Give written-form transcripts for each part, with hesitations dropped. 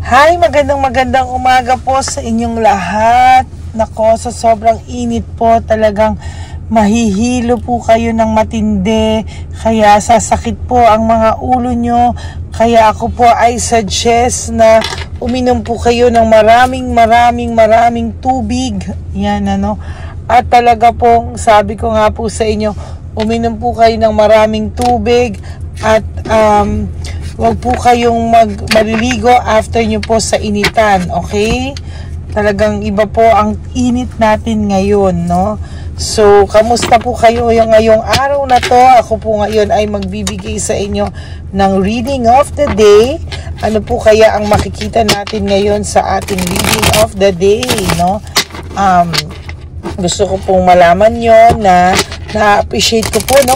Hi, magandang umaga po sa inyong lahat. Nako, sa sobrang init po, talagang mahihilo po kayo ng matindi. Kaya sasakit po ang mga ulo nyo. Kaya ako po ay suggest na uminom po kayo ng maraming tubig. Yan ano. At talaga pong sabi ko nga po sa inyo, uminom po kayo ng maraming tubig. At wag po kayong maliligo after nyo po sa initan, okay? Talagang iba po ang init natin ngayon, no? So, kamusta po kayo ngayong araw na to? Ako po ngayon ay magbibigay sa inyo ng reading of the day. Ano po kaya ang makikita natin ngayon sa ating reading of the day, no? Gusto ko pong malaman nyo na na-appreciate ko po, no?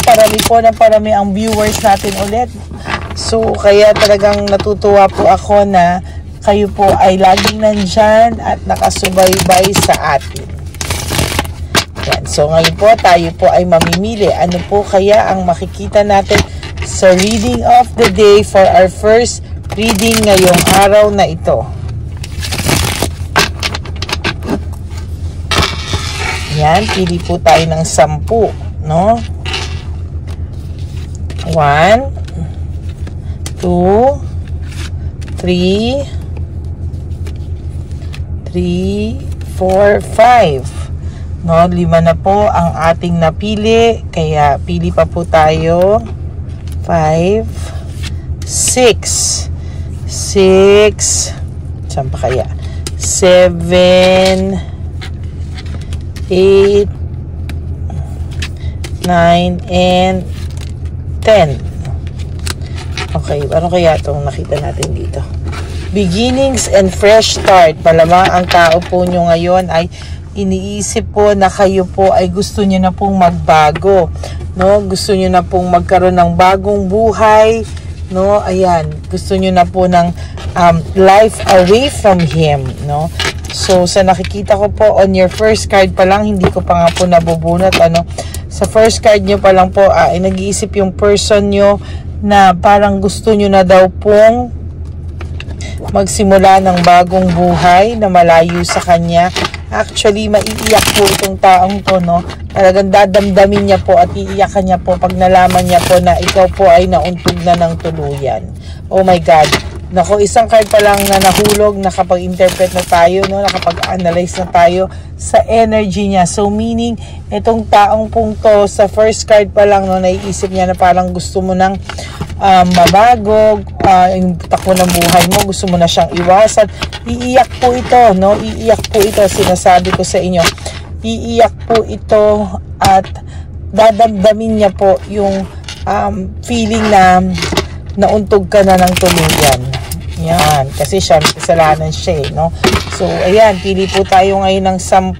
Parami ang viewers natin ulit. So, kaya talagang natutuwa po ako na kayo po ay laging nandyan at nakasubaybay sa atin. Yan. So, ngayon po tayo po ay mamimili. Ano po kaya ang makikita natin sa reading of the day for our first reading ngayong araw na ito. Yan. Pili po tayo ng 10, no? 1, 2, 3, 4, 5. No, 5 na po ang ating napili. Kaya pili pa po tayo. 5, 6. Saan pa kaya? 7, 8, 9, and 10. Okay, ano kaya itong nakita natin dito? Beginnings and fresh start. Malamang ang tao po nyo ngayon ay iniisip po na kayo po ay gusto nyo na pong magbago. No? Gusto nyo na pong magkaroon ng bagong buhay. No? Ayan, gusto nyo na po ng life away from Him. No? So, sa nakikita ko po on your first card pa lang, hindi ko pa nga po nabubunot. Ano? Sa first card nyo pa lang po, ay nag-iisip yung person nyo na parang gusto nyo na daw pong magsimula ng bagong buhay na malayo sa Kanya. Actually, maiiyak po itong taong to, no? Talagang dadamdamin niya po at iiyakan niya po pag nalaman niya po na ikaw po ay nauntog na ng tuluyan. Oh my God. Nako, isang card pa lang na nahulog, nakapag-interpret na tayo, no? Nakapag-analyze na tayo sa energy niya. So, meaning, itong taong pong to, sa first card pa lang, no, naiisip niya na parang gusto mo nang mabago, yung takbo ng buhay mo, gusto mo na siyang iwasan. Iiyak po ito, no? Iiyak po ito, sinasabi ko sa inyo. Iiyak po ito at dadamdamin niya po yung feeling na nauntog ka na ng tuluyan. Yan, kasi siya, kasalanan siya, no? So, ayan, pili po tayo ngayon ng 10.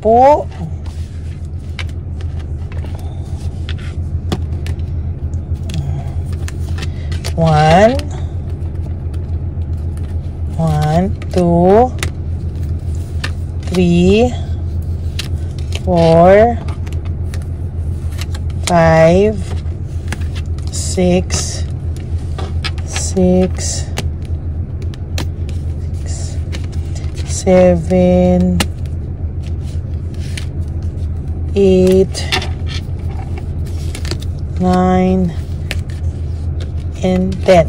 1, 2, 3, 4, 5, 6, 7, 8, 9, and 10.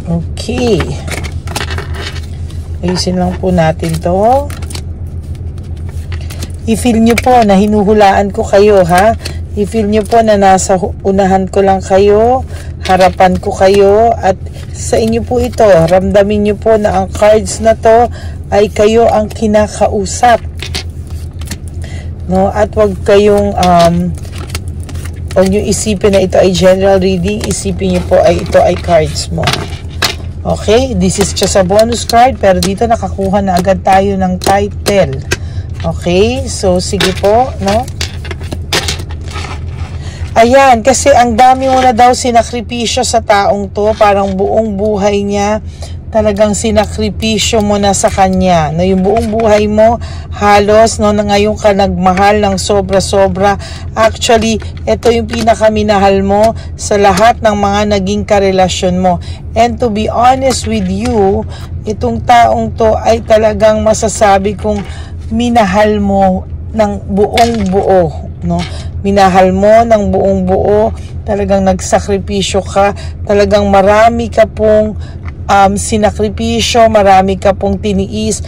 Okay. Ayusin lang po natin to. I-feel nyo po na hinuhulaan ko kayo, ha? I-feel nyo po na nasa unahan ko lang kayo, harapan ko kayo, at sa inyo po ito. Ramdamin nyo po na ang cards na to ay kayo ang kinakausap. No? At wag kayong wag nyo isipin na ito ay general reading. Isipin nyo po ay ito ay cards mo. Okay? This is just a bonus card, pero dito nakakuha na agad tayo ng title. Okay? So, sige po, no? Ayan, kasi ang dami mo na daw sinakripisyo sa taong to, parang buong buhay niya talagang sinakripisyo mo na sa kanya, no? Yung buong buhay mo halos, no, na ngayon ka nagmahal ng sobra-sobra. Actually, ito yung pinakaminahal mo sa lahat ng mga naging karelasyon mo. And to be honest with you, itong taong to ay talagang masasabi kong minahal mo ng buong buo, no? Minahal mo ng buong buo, talagang nagsakripisyo ka, talagang marami ka pong sinakripisyo, marami ka pong tiniis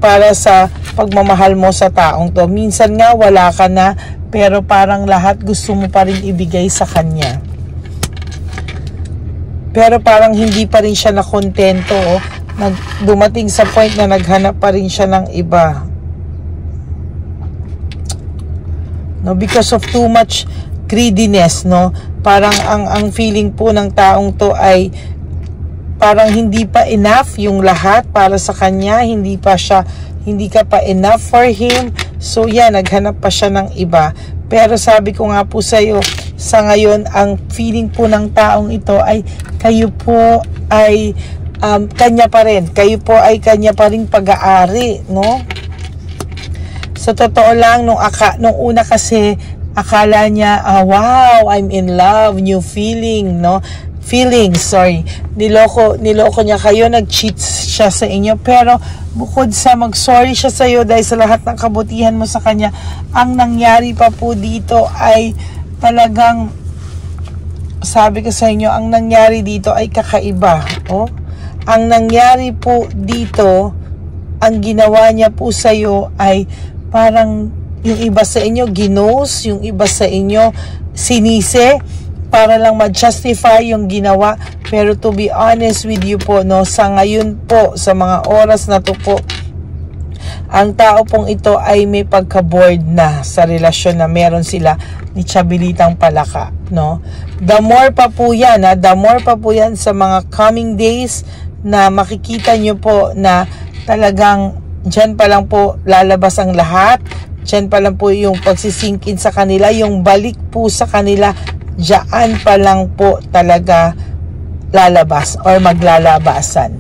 para sa pagmamahal mo sa taong to. Minsan nga wala ka na, pero parang lahat gusto mo pa rin ibigay sa kanya. Pero parang hindi pa rin siya nakontento, oh. Dumating sa point na naghanap pa rin siya ng iba. No, because of too much greediness, no? Parang ang feeling po ng taong to ay parang hindi pa enough yung lahat para sa kanya, hindi ka pa enough for him. So yan, naghanap pa siya ng iba. Pero sabi ko nga po sa iyo, sa ngayon ang feeling po ng taong ito ay kayo po ay kanya pa rin. Kayo po ay kanya pa rin pag-aari, no? Sa totoo lang, nung una kasi akala niya, wow, I'm in love, new feeling, no? Niloko niya kayo, nag-cheat siya sa inyo, pero bukod sa mag-sorry siya sa iyo dahil sa lahat ng kabutihan mo sa kanya, ang nangyari pa po dito ay talagang, sabi ko sa inyo, ang nangyari dito ay kakaiba, oh? Ang nangyari po dito, ang ginawa niya po sa iyo ay parang yung iba sa inyo ginos, yung iba sa inyo sinisi para lang ma-justify yung ginawa. Pero to be honest with you po, no, sa ngayon po, sa mga oras na to po, ang tao pong ito ay may pagka-bored na sa relasyon na meron sila ni Chabilitang Palaka, no? The more pa po yan, the more pa po yan sa mga coming days na makikita nyo po na talagang dyan pa lang po lalabas ang lahat. Dyan pa lang po yung pagsisingkin sa kanila, yung balik po sa kanila, dyan pa lang po talaga lalabas or maglalabasan.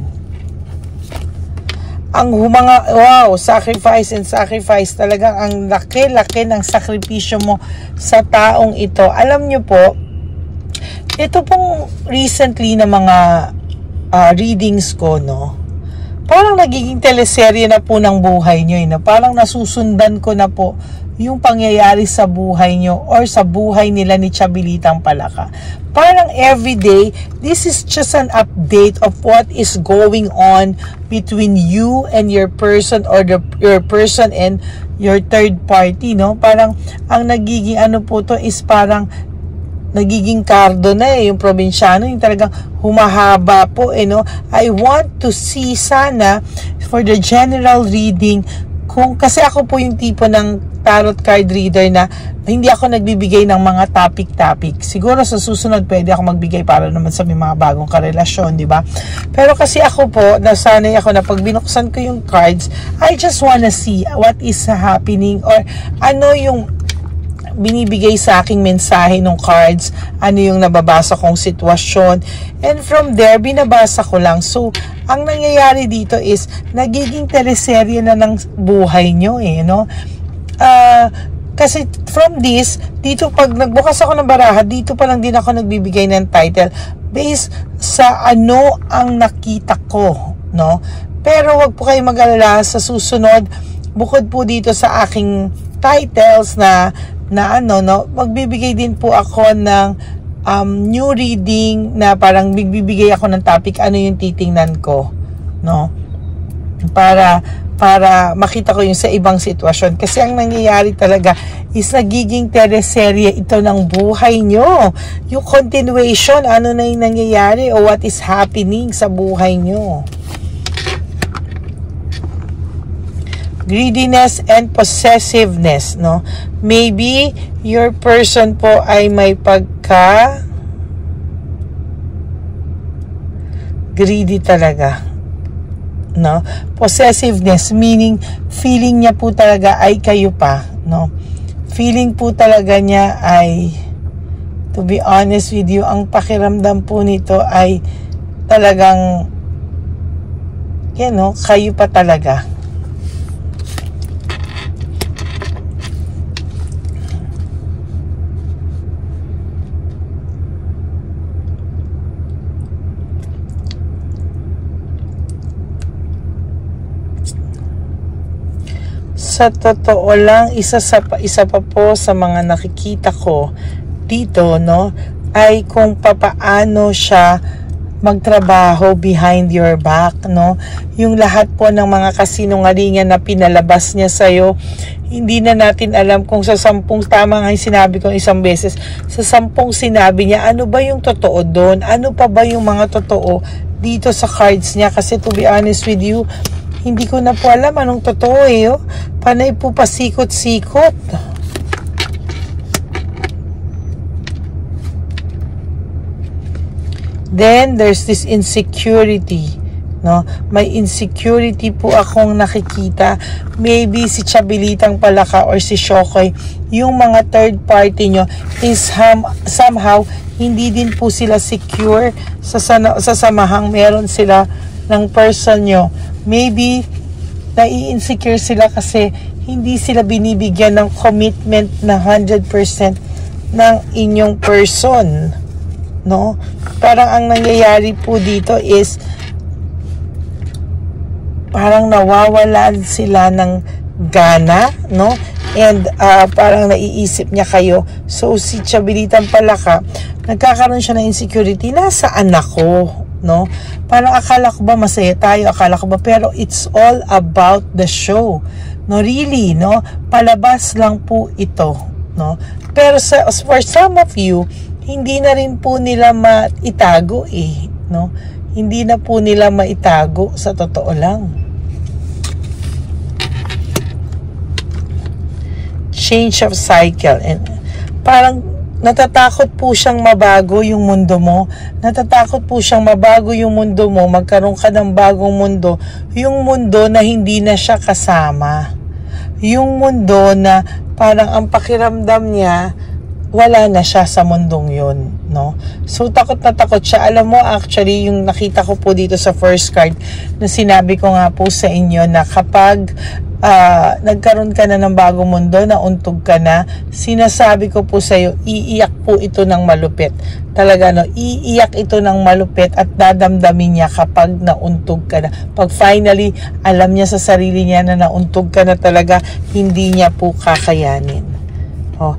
Ang wow, sacrifice talagang ang laki-laki ng sakripisyo mo sa taong ito. Alam nyo po, ito pong recently na mga readings ko, no, parang nagiging teleserye na po ng buhay nyo, no? Parang nasusundan ko na po yung pangyayari sa buhay nyo or sa buhay nila ni Chabilitang Palaka. Parang everyday, this is just an update of what is going on between you and your person or your person and your third party, no? Parang ang nagiging ano po to is parang nagiging kardo na yung probinsyano, yung talagang humahaba po, no? I want to see sana for the general reading, kasi ako po yung tipo ng tarot card reader na hindi ako nagbibigay ng mga topic. Siguro sa susunod pwede ako magbigay para naman sa may mga bagong karelasyon, di ba? Pero kasi ako po, nasanay ako na pag binuksan ko yung cards, I just wanna see what is happening or ano yung binibigay sa aking mensahe ng cards, ano yung nababasa kong sitwasyon, and from there, binabasa ko lang. So, ang nangyayari dito is, nagiging teleserye na ng buhay nyo, no? Kasi from this, dito pag nagbukas ako ng baraha, dito pa lang din ako nagbibigay ng title, based sa ano ang nakita ko, no? Pero wag po kayo mag-alala sa susunod, bukod po dito sa aking titles na ano, no, magbibigay din po ako ng new reading na parang bigbibigay ako ng topic, ano yung titingnan ko, no, para makita ko yung sa ibang sitwasyon. Kasi ang nangyayari talaga is nagiging teleserye ito ng buhay nyo, yung continuation, ano na yung nangyayari o what is happening sa buhay nyo. Greediness and possessiveness, no? Maybe your person po ay may pagka greedy talaga, no? Possessiveness meaning feeling niya po talaga ay kayo pa, no? Feeling po talaga niya ay, to be honest with you, ang pakiramdam po nito ay talagang yan no, kayo pa talaga. Sa totoo lang, isa pa po sa mga nakikita ko dito, no, ay kung papaano siya magtrabaho behind your back, no. Yung lahat po ng mga kasinungalingan na pinalabas niya sa'yo, hindi na natin alam kung sa 10, tama nga yung sinabi ko isang beses, sa 10 sinabi niya, ano ba yung totoo doon? Ano pa ba yung mga totoo dito sa cards niya? Kasi to be honest with you, hindi ko na po alam anong totoo eh. Oh. Panay po pasikot-sikot. Then, there's this insecurity. No? May insecurity po akong nakikita. Maybe si Chabilitang Palaka or si Shokoy, yung mga third party nyo is somehow hindi din po sila secure sa samahang meron sila ng person nyo. Maybe nai-insecure sila kasi hindi sila binibigyan ng commitment na 100% ng inyong person, no? Parang ang nangyayari po dito is parang nawawalan sila ng gana, no? And parang naiisip niya kayo. So si Chabilitang Palaka, nagkakaroon siya ng insecurity, nasaan ako? No? Parang akala ko ba masaya tayo, akala ko ba, pero it's all about the show, no? Really, no? Palabas lang po ito, no? Pero for some of you, hindi na rin po nila maitago eh, no? Hindi na po nila maitago, sa totoo lang. Change of cycle, and parang natatakot po siyang mabago yung mundo mo. Natatakot po siyang mabago yung mundo mo, magkaroon ka ng bagong mundo. Yung mundo na hindi na siya kasama. Yung mundo na parang ang pakiramdam niya, wala na siya sa mundong yun, no? So, takot na takot siya. Alam mo, actually, yung nakita ko po dito sa first card, na sinabi ko nga po sa inyo na kapag nagkaroon ka na ng bagong mundo, nauntog ka na, sinasabi ko po sa iyo, iiyak po ito ng malupit. Talaga, no? Iiyak ito ng malupit at dadamdamin niya kapag nauntog ka na. Pag finally, alam niya sa sarili niya na nauntog ka na talaga, hindi niya po kakayanin. Oh,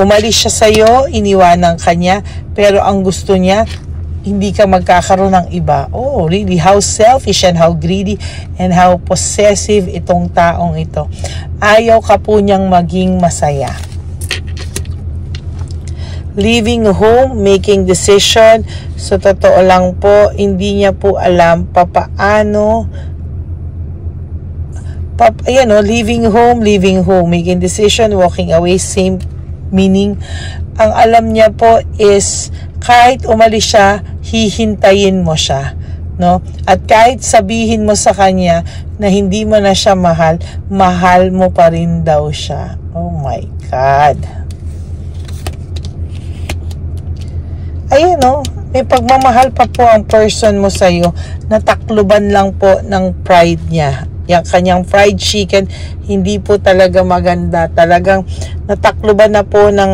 umalis siya sa iyo, iniwanan ka niya, pero ang gusto niya, hindi ka magkakaroon ng iba. Oh, really, how selfish and how greedy and how possessive itong taong ito. Ayaw ka po niyang maging masaya. Leaving home, making decision. So, totoo lang po, hindi niya po alam papaano. Ayan o, leaving home, making decision, walking away, same meaning. Ang alam niya po is, kahit umalis siya, hihintayin mo siya, no? At kahit sabihin mo sa kanya na hindi mo na siya mahal, mahal mo pa rin daw siya. Oh my God. Ayun, no? May pagmamahal pa po ang person mo sa'yo, natakluban lang po ng pride niya. Yung kanyang fried chicken, hindi po talaga maganda. Talagang natakluban na po ng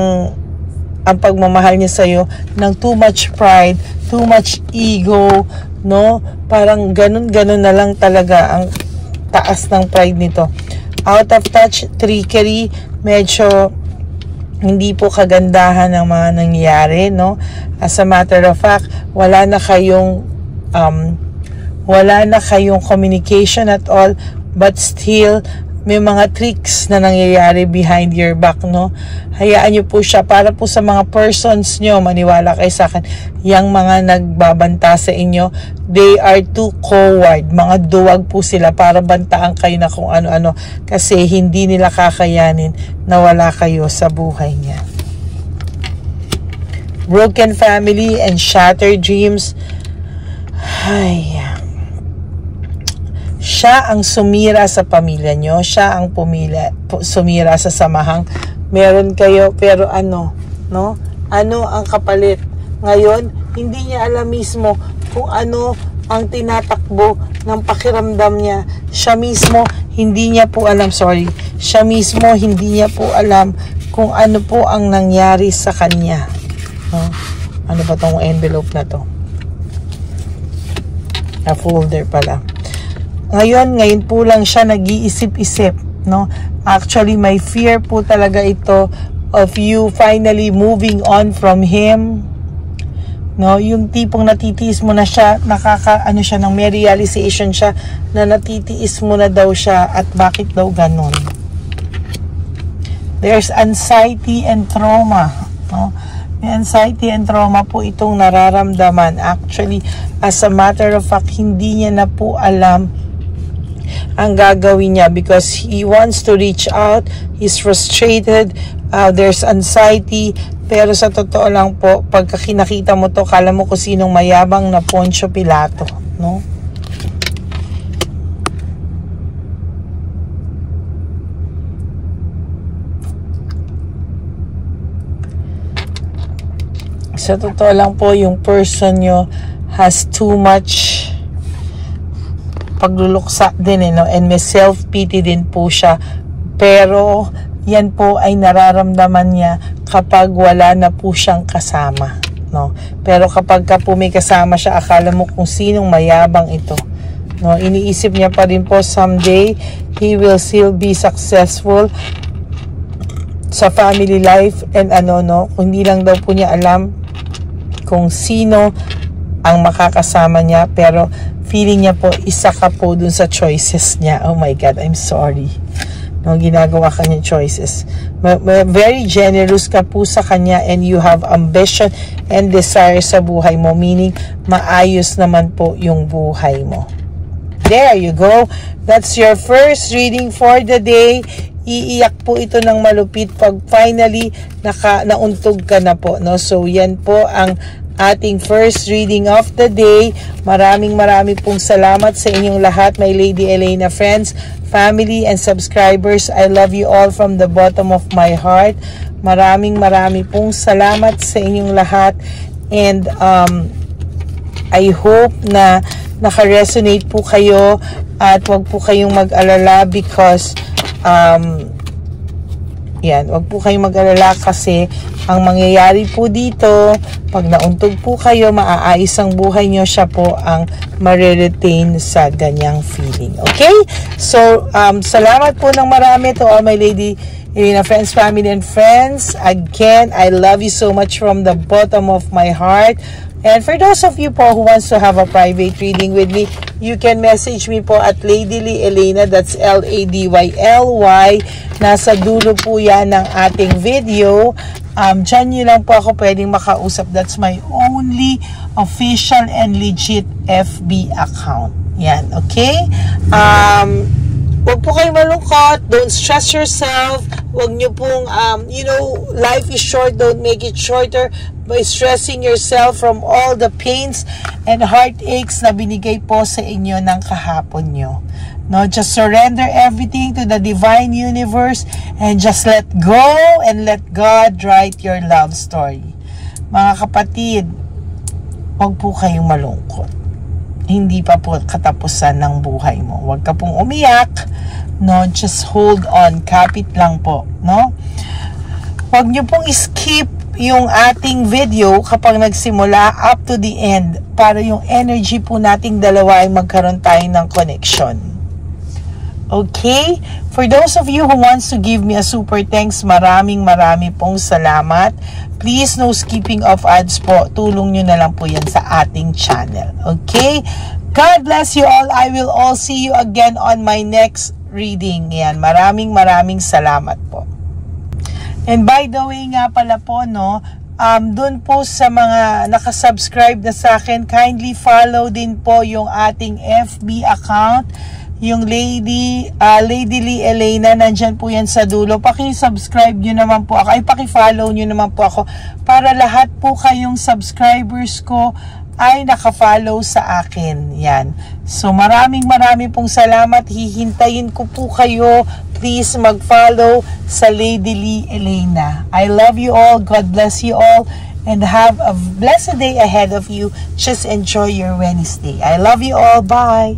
ang pagmamahal niya sa'yo ng too much pride, too much ego, no? Parang ganun-ganun na lang talaga ang taas ng pride nito. Out of touch, trickery, medyo hindi po kagandahan ng mga nangyayari, no? As a matter of fact, wala na kayong communication at all, but still may mga tricks na nangyayari behind your back, no? Hayaan nyo po siya. Para po sa mga persons nyo, maniwala kayo sa akin, yung mga nagbabanta sa inyo, they are too coward. Mga duwag po sila para bantaan kayo na kung ano-ano. Kasi hindi nila kakayanin na wala kayo sa buhay niya. Broken family and shattered dreams. Ay, siya ang sumira sa pamilya nyo. Siya ang sumira sa samahang meron kayo. Pero ano, no? Ano ang kapalit? Ngayon, hindi niya alam mismo kung ano ang tinatakbo ng pakiramdam niya. Siya mismo hindi niya po alam, siya mismo hindi niya po alam kung ano po ang nangyari sa kanya. Ano ba tong envelope na to? A folder pala. Ngayon po lang siya nag-iisip-isip, no? Actually, may fear po talaga ito of you finally moving on from him. No, yung tipong natitiis mo na siya, siya nang may realization siya na natitiis mo na daw siya at bakit daw ganon. There's anxiety and trauma, no? May anxiety and trauma po itong nararamdaman. Actually, as a matter of fact, hindi niya na po alam ang gagawin niya because he wants to reach out, he's frustrated, there's anxiety, pero sa totoo lang po, pagka kinakita mo to, kala mo kung sinong mayabang na Poncio Pilato, no? Sa totoo lang po, yung person nyo has too much pagluluksa din, no? And may self-pity din po siya. Pero, yan po ay nararamdaman niya kapag wala na po siyang kasama, no? Pero kapag ka po may kasama siya, akala mo kung sinong mayabang ito, no? Iniisip niya pa rin po, someday, he will still be successful sa family life and no? Kung hindi lang daw po niya alam kung sino ang makakasama niya, pero feeling niya po, isa ka po dun sa choices niya. Oh my God, I'm sorry. No, ginagawa ka niyang choices. Very generous ka po sa kanya and you have ambition and desire sa buhay mo, meaning maayos naman po yung buhay mo. There you go. That's your first reading for the day. Iiyak po ito ng malupit pag finally nauntog ka na po, no? So yan po ang ating first reading of the day. Maraming pong salamat sa inyong lahat, my Lady Elena friends, family and subscribers. I love you all from the bottom of my heart. Maraming pong salamat sa inyong lahat and I hope na naka-resonate po kayo at wag po kayong mag-alala because wag po kayong mag-alala kasi ang mangyayari po dito, pag nauntog po kayo, maaayos ang buhay nyo, siya po ang mariretain sa ganyang feeling. Okay? So, salamat po ng marami to all my Lady Elena friends, family, and friends. Again, I love you so much from the bottom of my heart. And for those of you po who wants to have a private reading with me, you can message me po at Ladyly Elena, that's Ladyly. Nasa dulo po yan ng ating video. Diyan nyo lang po ako pwedeng makausap. That's my only official and legit FB account. Yan, okay? Huwag po kayong malungkot. Don't stress yourself. Huwag nyo pong, life is short. Don't make it shorter by stressing yourself from all the pains and heartaches na binigay po sa inyo ng kahapon nyo. No, just surrender everything to the divine universe and just let go and let God write your love story. Mga kapatid, huwag po kayong malungkot. Hindi pa po katapusan ng buhay mo. Huwag ka pong umiyak. No, just hold on. Kapit lang po, no? Huwag niyo pong skip yung ating video kapag nagsimula up to the end para yung energy po nating dalawa ay magkaroon tayo ng connection. Okay? For those of you who wants to give me a super thanks, marami pong salamat. Please, no skipping of ads po. Tulong nyo na lang po yan sa ating channel. Okay? God bless you all. I will all see you again on my next reading. Yan. Maraming salamat po. And by the way nga pala po, no, dun po sa mga nakasubscribe na sa akin, kindly follow din po yung ating FB account, yung Ladyly Elena, nandyan po yan sa dulo. Paki-subscribe nyo naman po ako, paki-follow nyo naman po ako para lahat po kayong subscribers ko ay nakafollow sa akin. Yan. So maraming pong salamat. Hihintayin ko po kayo. Please mag-follow sa Ladyly Elena. I love you all. God bless you all. and have a blessed day ahead of you. Just enjoy your Wednesday. I love you all. Bye.